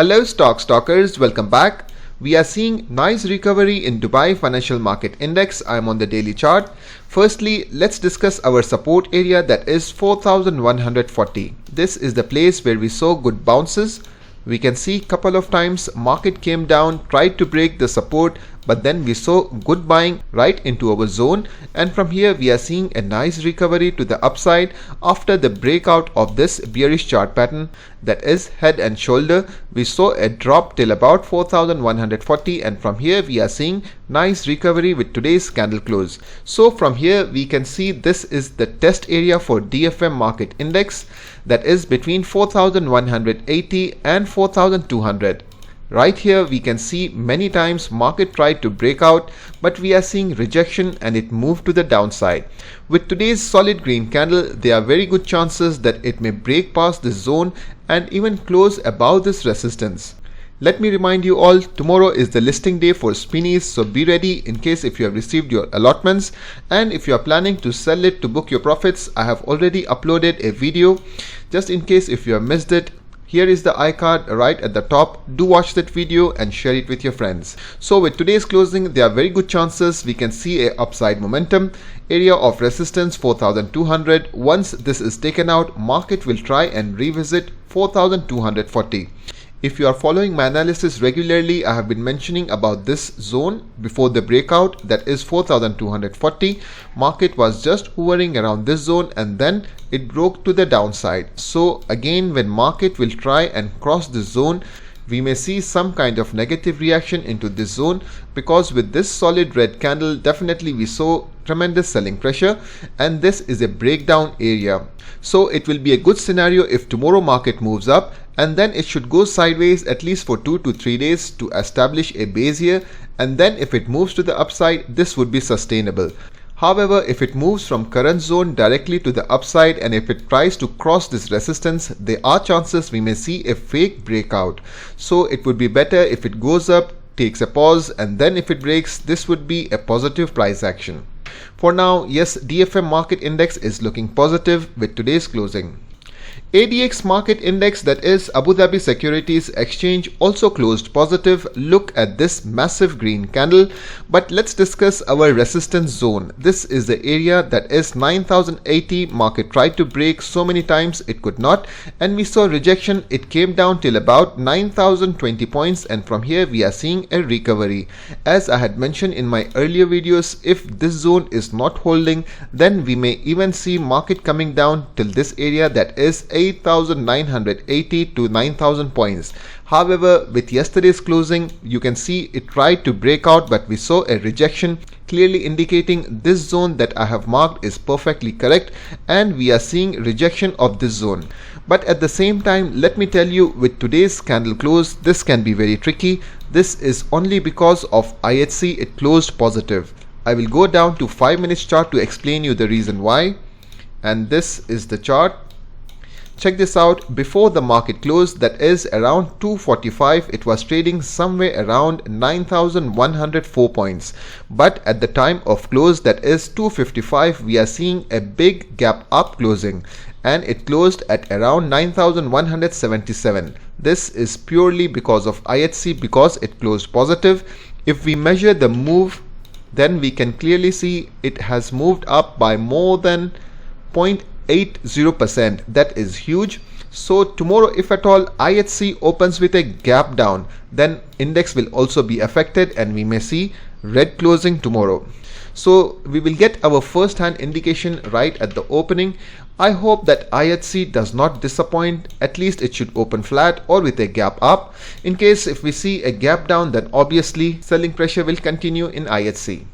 Hello stalkers, welcome back. We are seeing nice recovery in Dubai Financial Market Index. I am on the daily chart. Firstly, let's discuss our support area, that is 4140. This is the place where we saw good bounces. We can see couple of times market came down, tried to break the support, but then we saw good buying right into our zone, and from here we are seeing a nice recovery to the upside after the breakout of this bearish chart pattern, that is head and shoulder. We saw a drop till about 4140, and from here we are seeing nice recovery with today's candle close. So from here we can see this is the test area for DFM market index, that is between 4180 and 4200. Right here we can see many times market tried to break out, but we are seeing rejection and it moved to the downside. With today's solid green candle, there are very good chances that it may break past this zone and even close above this resistance. Let me remind you all, tomorrow is the listing day for Spinneys, so be ready in case if you have received your allotments, and if you are planning to sell it to book your profits, I have already uploaded a video. Just in case if you have missed it, here is the iCard right at the top. Do watch that video and share it with your friends. So with today's closing, there are very good chances we can see a upside momentum. Area of resistance 4200. Once this is taken out, market will try and revisit 4240. If you are following my analysis regularly, I have been mentioning about this zone before the breakout, that is 4240. Market was just hovering around this zone and then it broke to the downside. So again, when market will try and cross this zone, we may see some kind of negative reaction into this zone, because with this solid red candle, definitely we saw tremendous selling pressure, and this is a breakdown area. So it will be a good scenario if tomorrow market moves up, and then it should go sideways at least for 2 to 3 days to establish a base here, and then if it moves to the upside, this would be sustainable. However, if it moves from current zone directly to the upside and if it tries to cross this resistance, there are chances we may see a fake breakout. So it would be better if it goes up, takes a pause, and then if it breaks, this would be a positive price action. For now, yes, DFM market index is looking positive with today's closing. ADX market index, that is Abu Dhabi Securities Exchange, also closed positive. Look at this massive green candle. But let's discuss our resistance zone. This is the area that is 9080. Market tried to break so many times it could not, and we saw rejection. It came down till about 9020 points, and from here we are seeing a recovery. As I had mentioned in my earlier videos, if this zone is not holding, then we may even see market coming down till this area, that is 8980 to 9000 points. However, with yesterday's closing, you can see it tried to break out, but we saw a rejection, clearly indicating this zone that I have marked is perfectly correct, and we are seeing rejection of this zone. But at the same time, let me tell you, with today's candle close, this can be very tricky. This is only because of IHC it closed positive. I will go down to 5 minutes chart to explain you the reason why, and this is the chart. Check this out. Before the market closed, that is around 245, it was trading somewhere around 9104 points. But at the time of close, that is 255, we are seeing a big gap up closing, and it closed at around 9177. This is purely because of IHC, because it closed positive. If we measure the move, then we can clearly see it has moved up by more than 0.80%. That is huge. So tomorrow, if at all IHC opens with a gap down, then index will also be affected and we may see red closing tomorrow. So we will get our first hand indication right at the opening. I hope that IHC does not disappoint. At least it should open flat or with a gap up. In case if we see a gap down, then obviously selling pressure will continue in IHC.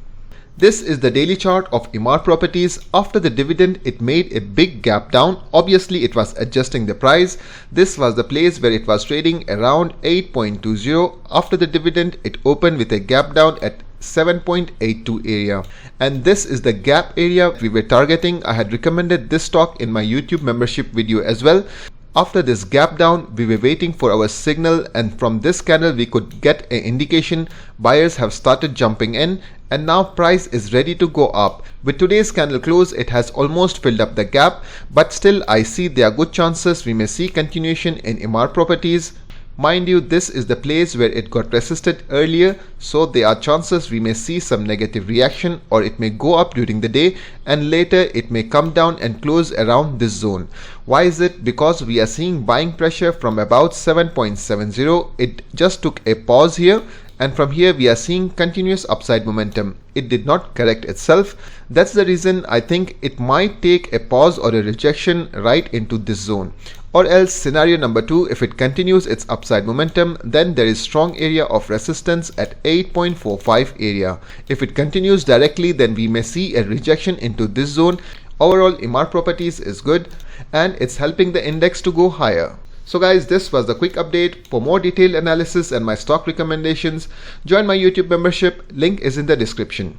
This is the daily chart of Emaar Properties. After the dividend, it made a big gap down. Obviously, it was adjusting the price. This was the place where it was trading around 8.20. After the dividend, it opened with a gap down at 7.82 area, and this is the gap area we were targeting. I had recommended this stock in my YouTube membership video as well. After this gap down, we were waiting for our signal, and from this candle we could get an indication buyers have started jumping in, and now price is ready to go up. With today's candle close, it has almost filled up the gap, but still I see there are good chances we may see continuation in Emaar Properties. Mind you, this is the place where it got resisted earlier, so there are chances we may see some negative reaction, or it may go up during the day and later it may come down and close around this zone. Why is it? Because we are seeing buying pressure from about 7.70. It just took a pause here, and from here we are seeing continuous upside momentum. It did not correct itself. That's the reason I think it might take a pause or a rejection right into this zone. Or else scenario number 2, if it continues its upside momentum, then there is strong area of resistance at 8.45 area. If it continues directly, then we may see a rejection into this zone. Overall, Emaar Properties is good and it's helping the index to go higher. So guys, this was the quick update. For more detailed analysis and my stock recommendations, join my YouTube membership. Link is in the description.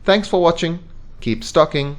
Thanks for watching. Keep stocking.